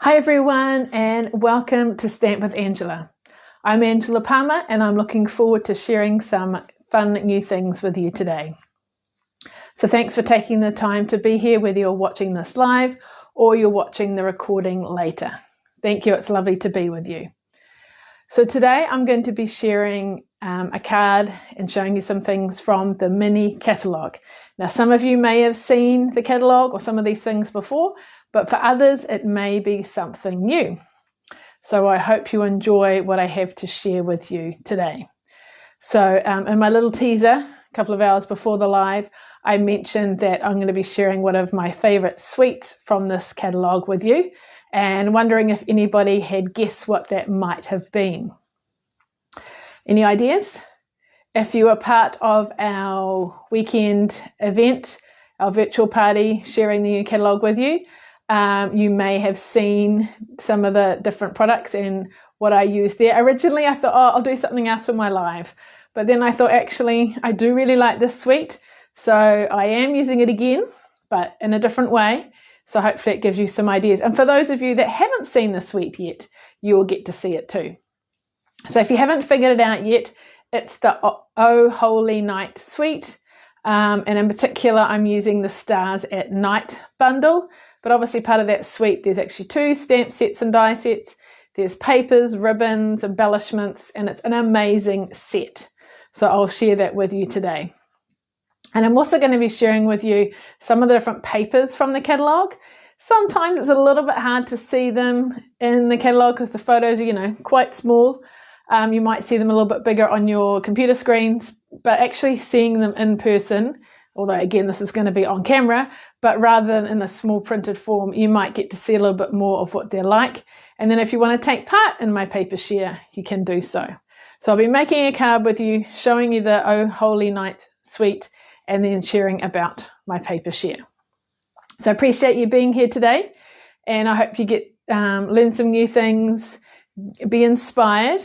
Hi everyone and welcome to Stamp with Angela. I'm Angela Palmer and I'm looking forward to sharing some fun new things with you today. So thanks for taking the time to be here, whether you're watching this live or you're watching the recording later. Thank you, it's lovely to be with you. So today I'm going to be sharing a card and showing you some things from the mini catalogue. Now some of you may have seen the catalogue or some of these things before, but for others it may be something new. So I hope you enjoy what I have to share with you today. So in my little teaser, a couple of hours before the live, I mentioned that I'm going to be sharing one of my favourite sweets from this catalogue with you and wondering if anybody had guessed what that might have been. Any ideas? If you were part of our weekend event, our virtual party, sharing the new catalogue with you, you may have seen some of the different products and what I used there. Originally I thought, I'll do something else for my live, but then I thought actually I do really like this sweet, so I am using it again, but in a different way. So hopefully it gives you some ideas. And for those of you that haven't seen the sweet yet, you will get to see it too. So if you haven't figured it out yet, it's the Oh Holy Night Sweet. And in particular, I'm using the Stars at Night bundle. But obviously part of that suite, there's actually 2 stamp sets and die sets. There's papers, ribbons, embellishments, and it's an amazing set. So I'll share that with you today. And I'm also going to be sharing with you some of the different papers from the catalogue. Sometimes it's a little bit hard to see them in the catalogue because the photos are, quite small. You might see them a little bit bigger on your computer screens, but actually seeing them in person, although again this is going to be on camera, but rather than in a small printed form, you might get to see a little bit more of what they're like. And then if you want to take part in my paper share, you can do so. So I'll be making a card with you, showing you the Oh Holy Night Suite, and then sharing about my paper share. So I appreciate you being here today, and I hope you get learn some new things, be inspired.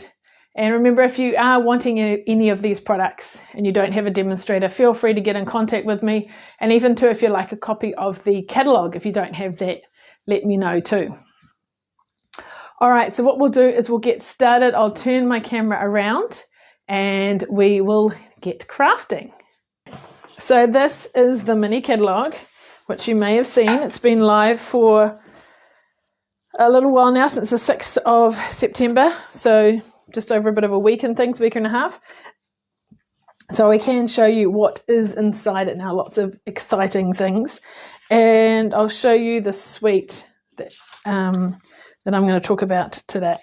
And remember, if you are wanting any of these products and you don't have a demonstrator, feel free to get in contact with me. And even too, if you'd like a copy of the catalogue, if you don't have that, let me know too. All right, so what we'll do is we'll get started. I'll turn my camera around and we will get crafting. So this is the mini catalogue, which you may have seen. It's been live for a little while now, since the 6th of September. So just over a bit of a week and things, week and a half. So I can show you what is inside it now, lots of exciting things. And I'll show you the suite that I'm going to talk about today.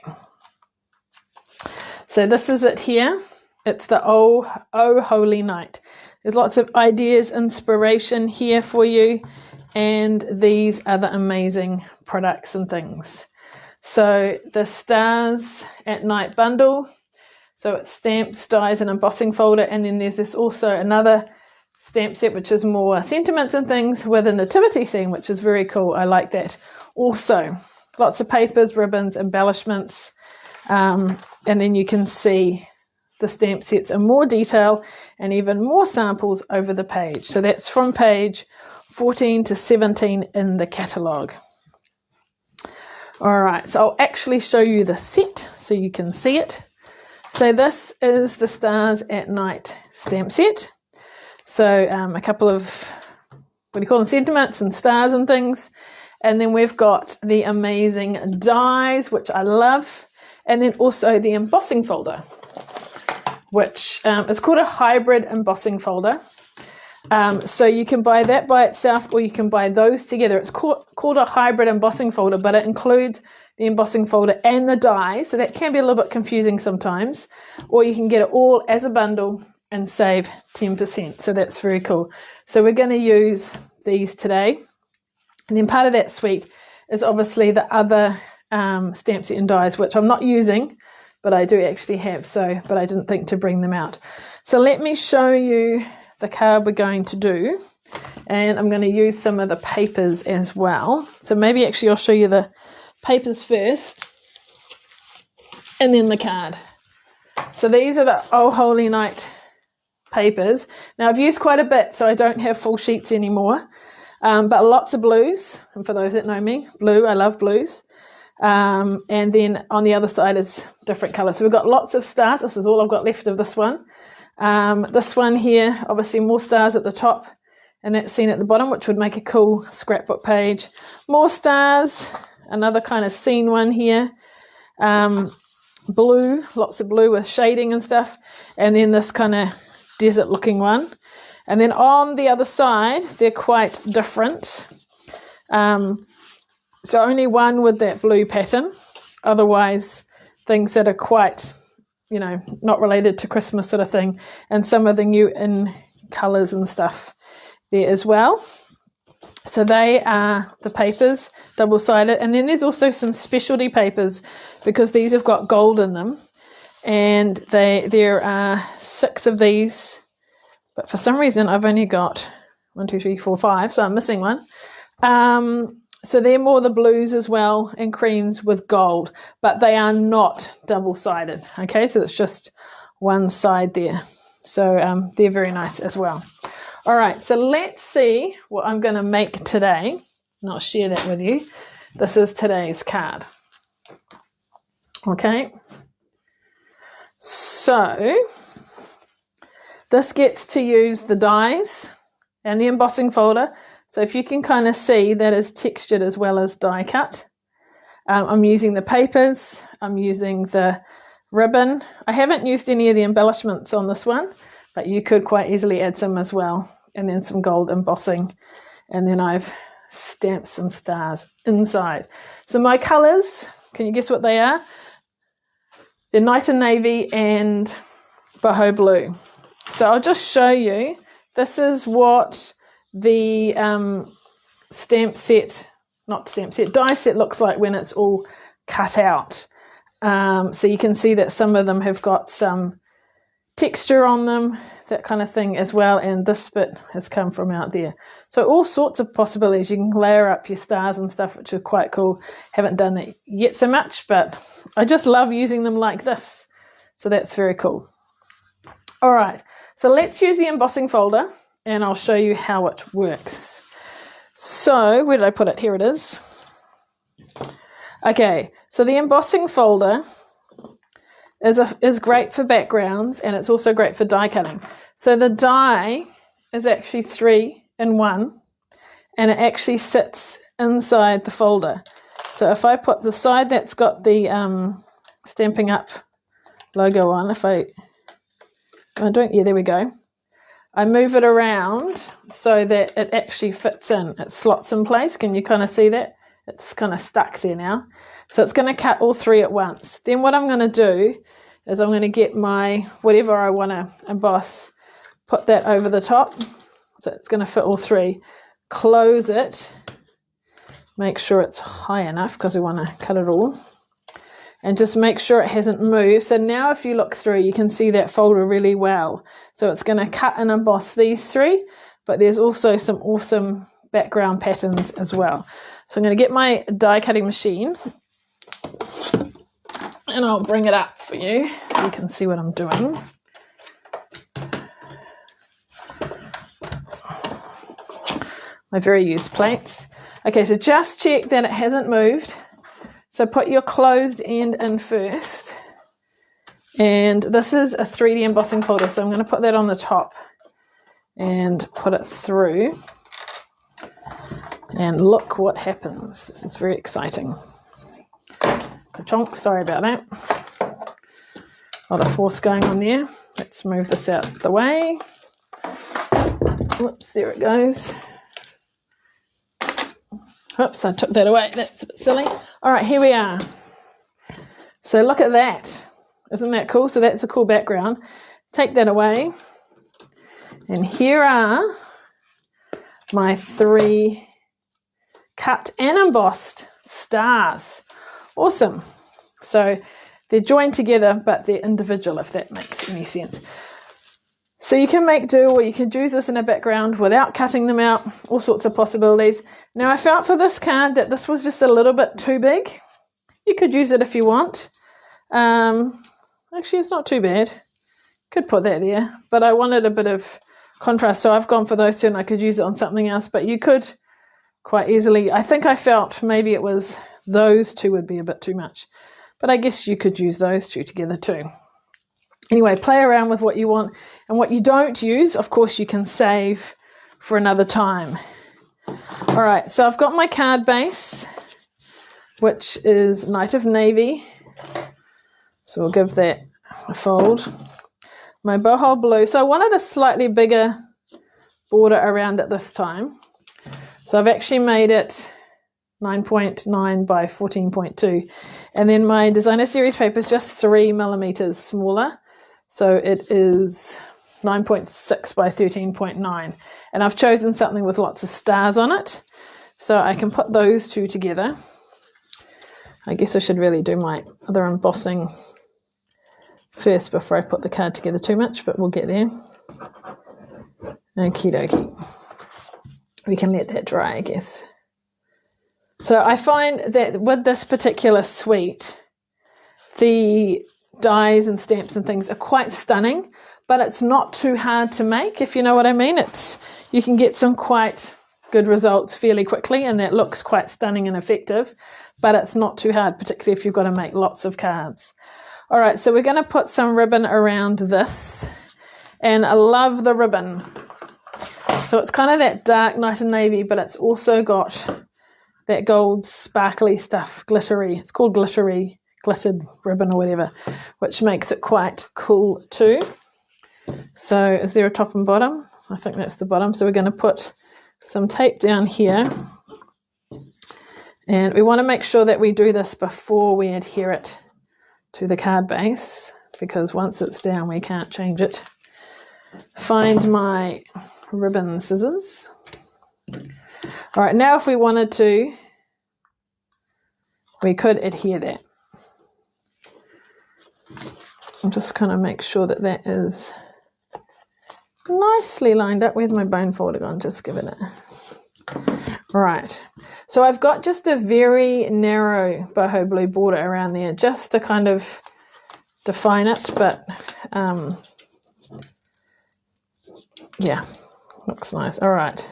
So this is it here. It's the Oh Holy Night. There's lots of ideas, inspiration here for you. And these are the amazing products and things. So the Stars at Night bundle, so it's stamps, dies and embossing folder, and then there's this also another stamp set which is more sentiments and things with a nativity scene, which is very cool. I like that. Also lots of papers, ribbons, embellishments, and then you can see the stamp sets in more detail and even more samples over the page. So that's from page 14 to 17 in the catalogue. All right, so I'll actually show you the set so you can see it. So this is the Stars at Night stamp set. So a couple of, what do you call them, sentiments and stars and things. And then we've got the amazing dies, which I love. And then also the embossing folder, which is called a hybrid embossing folder. So you can buy that by itself or you can buy those together. It's called a hybrid embossing folder, but it includes the embossing folder and the die, so that can be a little bit confusing sometimes. Or you can get it all as a bundle and save 10%, so that's very cool. So we're going to use these today. And then part of that suite is obviously the other stamp set and dies, which I'm not using, but I do actually have, but I didn't think to bring them out. So let me show you the card we're going to do, and I'm going to use some of the papers as well. So maybe actually I'll show you the papers first and then the card. So these are the Oh Holy Night papers. Now I've used quite a bit, so I don't have full sheets anymore, but lots of blues, and for those that know me, blue, I love blues. And then on the other side is different colours. So we've got lots of stars. This is all I've got left of this one. This one here, obviously more stars at the top, and that's seen at the bottom, which would make a cool scrapbook page. More stars, another kind of scene one here. Blue, lots of blue with shading and stuff. And then this kind of desert looking one. And then on the other side, they're quite different. So only one with that blue pattern. Otherwise, things that are quite, not related to Christmas sort of thing. And some of the new in colours and stuff there as well. So they are the papers, double-sided. And then there's also some specialty papers because these have got gold in them. And there are 6 of these. But for some reason, I've only got 1, 2, 3, 4, 5. So I'm missing one. So they're more the blues as well and creams with gold. But they are not double-sided. Okay, so it's just one side there. So they're very nice as well. All right, so let's see what I'm going to make today, and I'll share that with you. This is today's card. Okay, so this gets to use the dies and the embossing folder. So if you can kind of see, that is textured as well as die cut. I'm using the papers, I'm using the ribbon. I haven't used any of the embellishments on this one, but you could quite easily add some as well. And then some gold embossing. And then I've stamped some stars inside. So my colours, can you guess what they are? They're Night and Navy and Boho Blue. So I'll just show you. This is what the die set looks like when it's all cut out. So you can see that some of them have got some texture on them, that kind of thing as well, and this bit has come from out there. So all sorts of possibilities. You can layer up your stars and stuff, which are quite cool. Haven't done that yet so much, but I just love using them like this. So that's very cool. All right, so let's use the embossing folder and I'll show you how it works. So where did I put it? Here it is. Okay, so the embossing folder is great for backgrounds, and it's also great for die cutting. So the die is actually 3 in 1, and it actually sits inside the folder. So if I put the side that's got the Stampin' Up logo on, there we go. I move it around so that it actually fits in. It slots in place. Can you kind of see that? It's kind of stuck there now. So it's going to cut all 3 at once. Then what I'm going to do is I'm going to get my whatever I want to emboss, put that over the top. So it's going to fit all 3. Close it. Make sure it's high enough because we want to cut it all. And just make sure it hasn't moved. So now if you look through, you can see that folder really well. So it's going to cut and emboss these 3, but there's also some awesome background patterns as well. So I'm going to get my die cutting machine and I'll bring it up for you so you can see what I'm doing. My very used plates. Okay, so just check that it hasn't moved. So put your closed end in first. And this is a 3D embossing folder, so I'm going to put that on the top and put it through. And look what happens. This is very exciting. Ka-chonk, sorry about that. A lot of force going on there. Let's move this out the way. Whoops, there it goes. Whoops, I took that away. That's a bit silly. All right, here we are. So look at that. Isn't that cool? So that's a cool background. Take that away. And here are my 3 cut and embossed stars. Awesome. So they're joined together, but they're individual, if that makes any sense. So you can make do, or you could use this in a background without cutting them out, all sorts of possibilities. Now I felt for this card that this was just a little bit too big. You could use it if you want. Actually, it's not too bad. Could put that there, but I wanted a bit of contrast, so I've gone for those 2 and I could use it on something else, but you could quite easily. I think I felt maybe it was those two would be a bit too much. But I guess you could use those two together too. Anyway, play around with what you want, and what you don't use, of course, you can save for another time. All right, so I've got my card base, which is Night of Navy. So we'll give that a fold. My boho blue. So I wanted a slightly bigger border around it this time. So I've actually made it 9.9 by 14.2. And then my designer series paper is just 3 millimeters smaller. So it is 9.6 by 13.9. And I've chosen something with lots of stars on it. So I can put those two together. I guess I should really do my other embossing first before I put the card together too much, but we'll get there. Okie dokie. We can let that dry, I guess. So I find that with this particular suite, the dies and stamps and things are quite stunning, but it's not too hard to make, if you know what I mean. You can get some quite good results fairly quickly, and that looks quite stunning and effective, but it's not too hard, particularly if you've got to make lots of cards. All right, so we're going to put some ribbon around this, and I love the ribbon. So it's kind of that dark Night and Navy, but it's also got that gold sparkly stuff, glittery. It's called glittered ribbon or whatever, which makes it quite cool too. So is there a top and bottom? I think that's the bottom. So we're going to put some tape down here. And we want to make sure that we do this before we adhere it to the card base, because once it's down, we can't change it. Find my ribbon scissors. All right, now if we wanted to, we could adhere that. I'm just going to make sure that that is nicely lined up. Where's my bone folder gone? Just give it a... Right, so I've got just a very narrow boho blue border around there just to kind of define it, but yeah, looks nice. All right,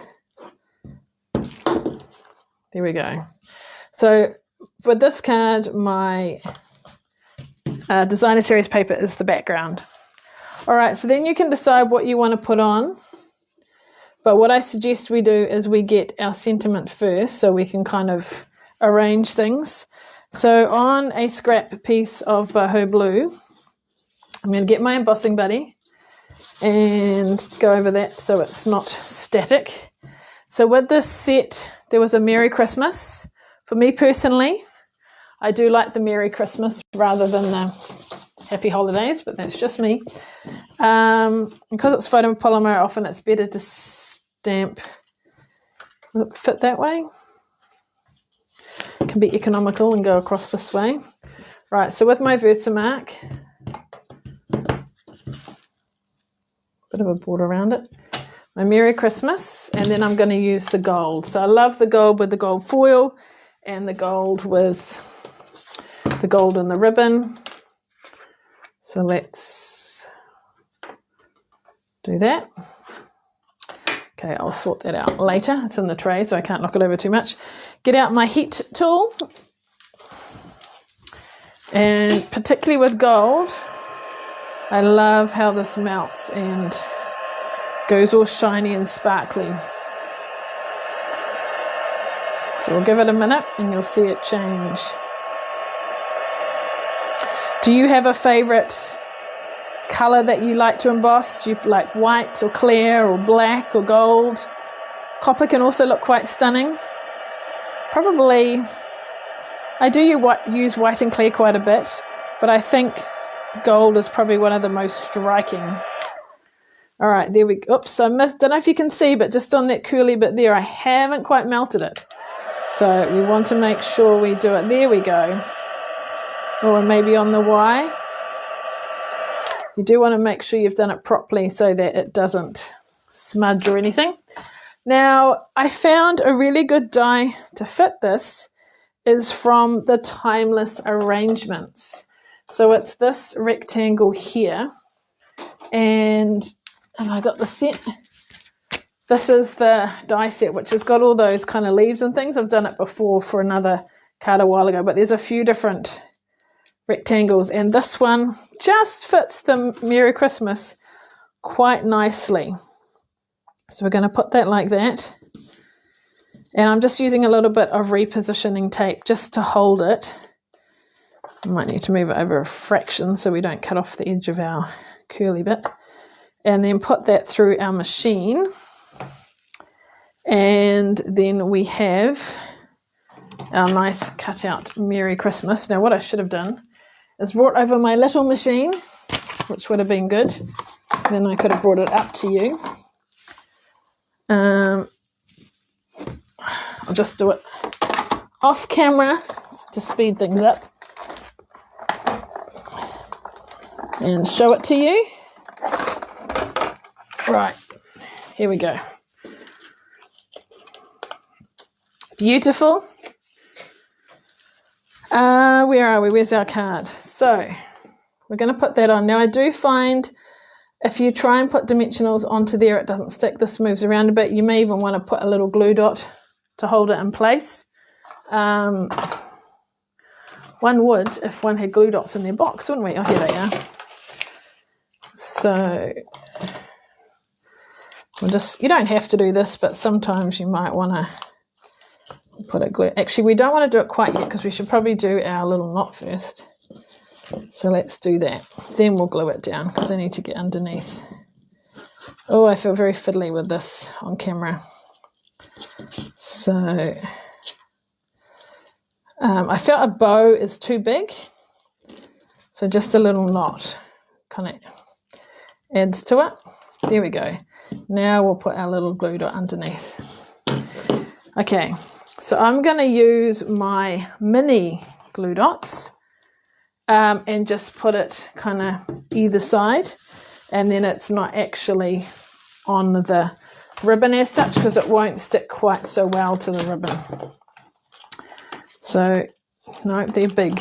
there we go. So for this card, my designer series paper is the background. All right, so then you can decide what you want to put on. But what I suggest we do is we get our sentiment first, so we can kind of arrange things. So on a scrap piece of boho blue, I'm going to get my embossing buddy and go over that so it's not static. So with this set, there was a Merry Christmas. For me personally, I do like the Merry Christmas rather than the Happy Holidays, but that's just me. Because it's photopolymer, often it's better to stamp. Will it fit that way? It can be economical and go across this way. Right, so with my Versamark, bit of a border around it, my Merry Christmas, and then I'm going to use the gold. So I love the gold with the gold foil and the gold with the gold in the ribbon. So let's do that. Okay, I'll sort that out later. It's in the tray, so I can't knock it over too much. Get out my heat tool. And particularly with gold, I love how this melts and goes all shiny and sparkly. So we'll give it a minute and you'll see it change. Do you have a favourite colour that you like to emboss? Do you like white or clear or black or gold? Copper can also look quite stunning. Probably, I do use white and clear quite a bit, but I think gold is probably one of the most striking. All right, there we go. Oops, I missed, don't know if you can see, but just on that curly bit there, I haven't quite melted it. So we want to make sure we do it. There we go. Or maybe on the Y. You do want to make sure you've done it properly so that it doesn't smudge or anything. Now, I found a really good die to fit this is from the Timeless Arrangements. So it's this rectangle here. And I got the set. This is the die set, which has got all those kind of leaves and things. I've done it before for another card a while ago, but there's a few different rectangles, and this one just fits the Merry Christmas quite nicely. So we're going to put that like that, and I'm just using a little bit of repositioning tape just to hold it. I might need to move it over a fraction so we don't cut off the edge of our curly bit, and then put that through our machine. And then we have our nice cut out Merry Christmas. Now what I should have done is brought over my little machine, which would have been good. Then I could have brought it up to you. I'll just do it off camera to speed things up and show it to you. Right, here we go. Beautiful. Where are we? Where's our card? So we're going to put that on. Now I do find if you try and put dimensionals onto there, it doesn't stick. This moves around a bit. You may even want to put a little glue dot to hold it in place. One would if one had glue dots in their box, wouldn't we? Oh, here they are. So we'll just, you don't have to do this, but sometimes you might want to put a glue. Actually, we don't want to do it quite yet because we should probably do our little knot first. So let's do that. Then we'll glue it down because I need to get underneath. Oh, I feel very fiddly with this on camera. So I felt a bow is too big. So just a little knot kind of adds to it. There we go. Now we'll put our little glue dot underneath. Okay. So I'm going to use my mini glue dots and just put it kind of either side, and then it's not actually on the ribbon as such because it won't stick quite so well to the ribbon. So, no, they're big.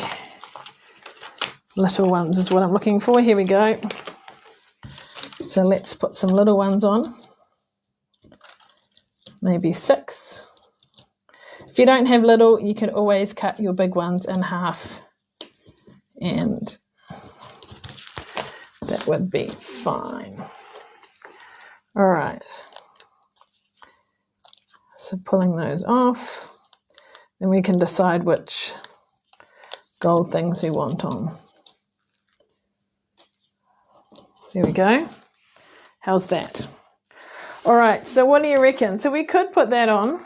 Little ones is what I'm looking for. Here we go. So let's put some little ones on. Maybe 6. If you don't have little, you can always cut your big ones in half, and that would be fine. All right. So pulling those off, then we can decide which gold things we want on. There we go. How's that? All right, so what do you reckon? So we could put that on.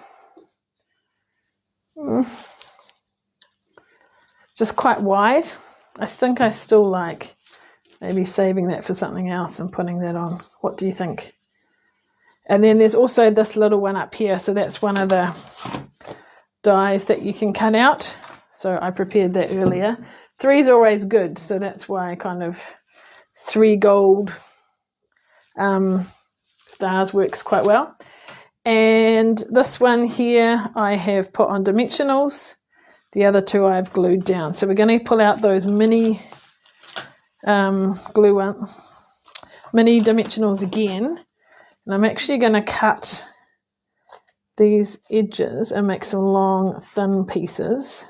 Just quite wide. I think I still like maybe saving that for something else and putting that on. What do you think? And then there's also this little one up here. So that's one of the dies that you can cut out. So I prepared that earlier. 3 is always good. So that's why kind of 3 gold stars works quite well. And this one here I have put on dimensionals. The other 2 I've glued down. So we're going to pull out those mini mini dimensionals again. And I'm actually going to cut these edges and make some long, thin pieces.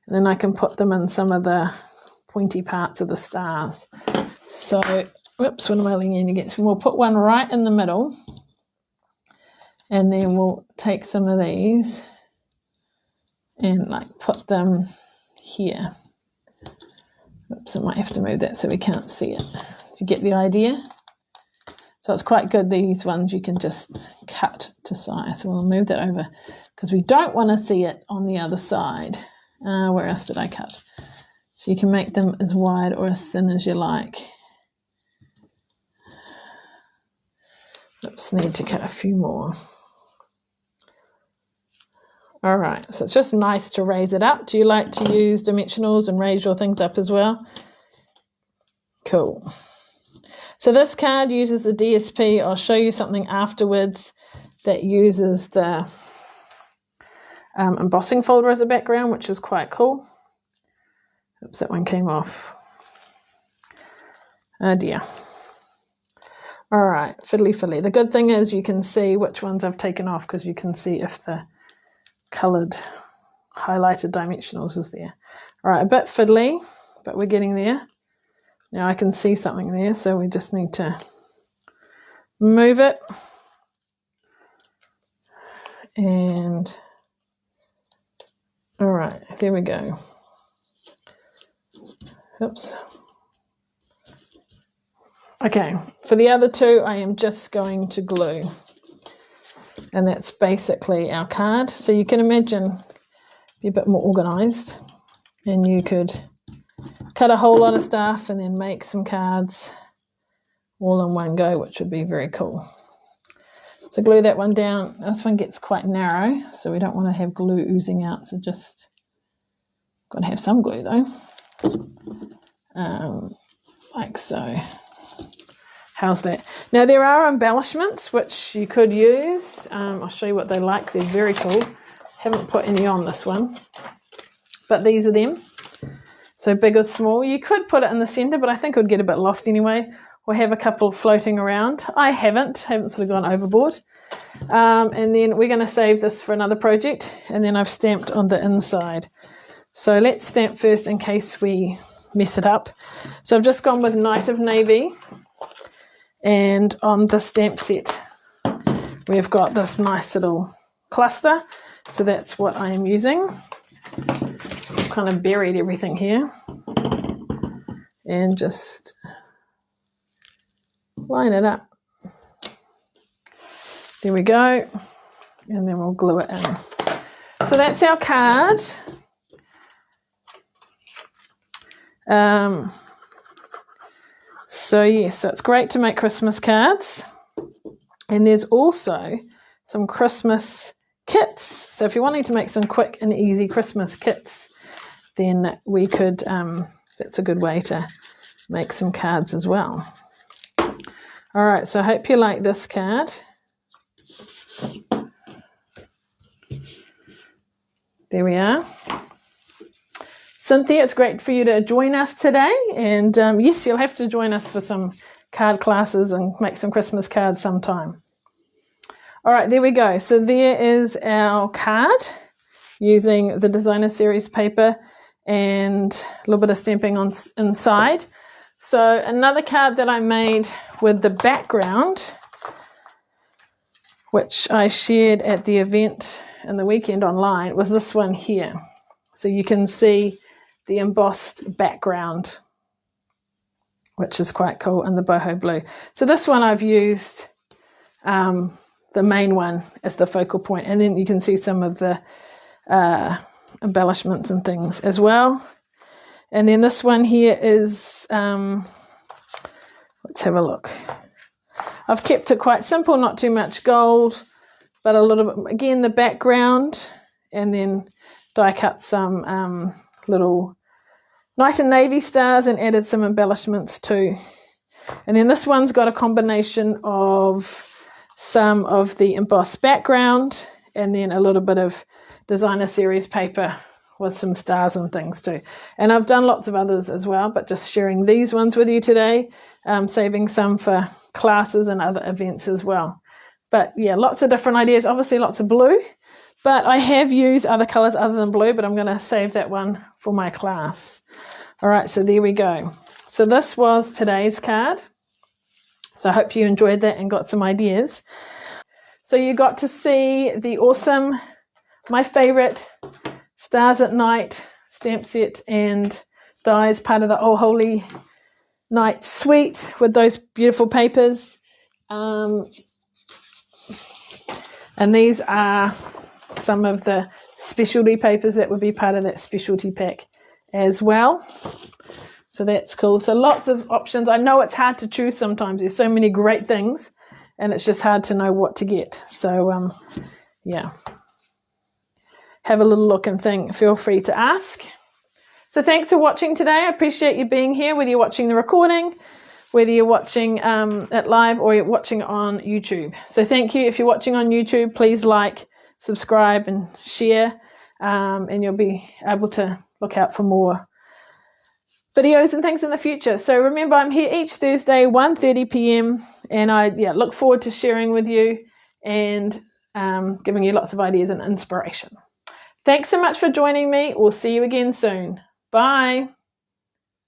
And then I can put them in some of the pointy parts of the stars. So, whoops, what am I leaning against? We'll put one right in the middle. And then we'll take some of these and like put them here. Oops, I might have to move that so we can't see it. Do you get the idea? So it's quite good. These ones you can just cut to size. So we'll move that over because we don't want to see it on the other side. Where else did I cut? So you can make them as wide or as thin as you like. Oops, need to cut a few more. All right, so it's just nice to raise it up. Do you like to use dimensionals and raise your things up as well? Cool. So this card uses the DSP. I'll show you something afterwards that uses the embossing folder as a background, which is quite cool. Oops, that one came off. Oh dear. All right, fiddly fiddly. The good thing is you can see which ones I've taken off because you can see if the coloured highlighted dimensionals is there. All right, a bit fiddly, but we're getting there. Now I can see something there, so we just need to move it. And all right, there we go. Oops. Okay, for the other two, I am just going to glue. And that's basically our card. So you can imagine be a bit more organised, and you could cut a whole lot of stuff and then make some cards all in one go, which would be very cool. So glue that one down. This one gets quite narrow, so we don't want to have glue oozing out, so just got to have some glue though, like so. How's that? Now there are embellishments which you could use. I'll show you what they like. They're very cool. Haven't put any on this one, but these are them. So big or small. You could put it in the centre, but I think it would get a bit lost anyway. Or have a couple floating around. I haven't sort of gone overboard. And then we're going to save this for another project, and then I've stamped on the inside. So let's stamp first in case we mess it up. So I've just gone with Night of Navy. And on the stamp set, we've got this nice little cluster. So that's what I am using. I've kind of buried everything here. And just line it up. There we go. And then we'll glue it in. So that's our card. So yes, so it's great to make Christmas cards. And there's also some Christmas kits. So if you're wanting to make some quick and easy Christmas kits, then we could, that's a good way to make some cards as well. All right, so I hope you like this card. There we are. Cynthia, it's great for you to join us today. And yes, you'll have to join us for some card classes and make some Christmas cards sometime. All right, there we go. So there is our card using the designer series paper and a little bit of stamping on inside. So another card that I made with the background, which I shared at the event in the weekend online, was this one here. So you can see the embossed background, which is quite cool, in the boho blue. So this one I've used the main one as the focal point, and then you can see some of the embellishments and things as well. And then this one here is, let's have a look. I've kept it quite simple, not too much gold, but a little bit, again, the background, and then die cut some little Night and Navy stars and added some embellishments too. And then this one's got a combination of some of the embossed background and then a little bit of designer series paper with some stars and things too. And I've done lots of others as well, but just sharing these ones with you today, saving some for classes and other events as well. But yeah, lots of different ideas, obviously lots of blue, but I have used other colours other than blue, but I'm going to save that one for my class. All right, so there we go. So this was today's card. So I hope you enjoyed that and got some ideas. So you got to see the awesome, my favourite Stars at Night stamp set and dies, part of the Oh Holy Night suite with those beautiful papers. And these are some of the specialty papers that would be part of that specialty pack as well. So that's cool. So lots of options. I know it's hard to choose sometimes. There's so many great things and it's just hard to know what to get. So yeah, have a little look and think. Feel free to ask. So thanks for watching today. I appreciate you being here, whether you're watching the recording, whether you're watching it live or you're watching on YouTube. So thank you. If you're watching on YouTube, please like, subscribe and share, and you'll be able to look out for more videos and things in the future. So remember, I'm here each Thursday, 1:30 p.m. and I look forward to sharing with you and giving you lots of ideas and inspiration. Thanks so much for joining me. We'll see you again soon. Bye.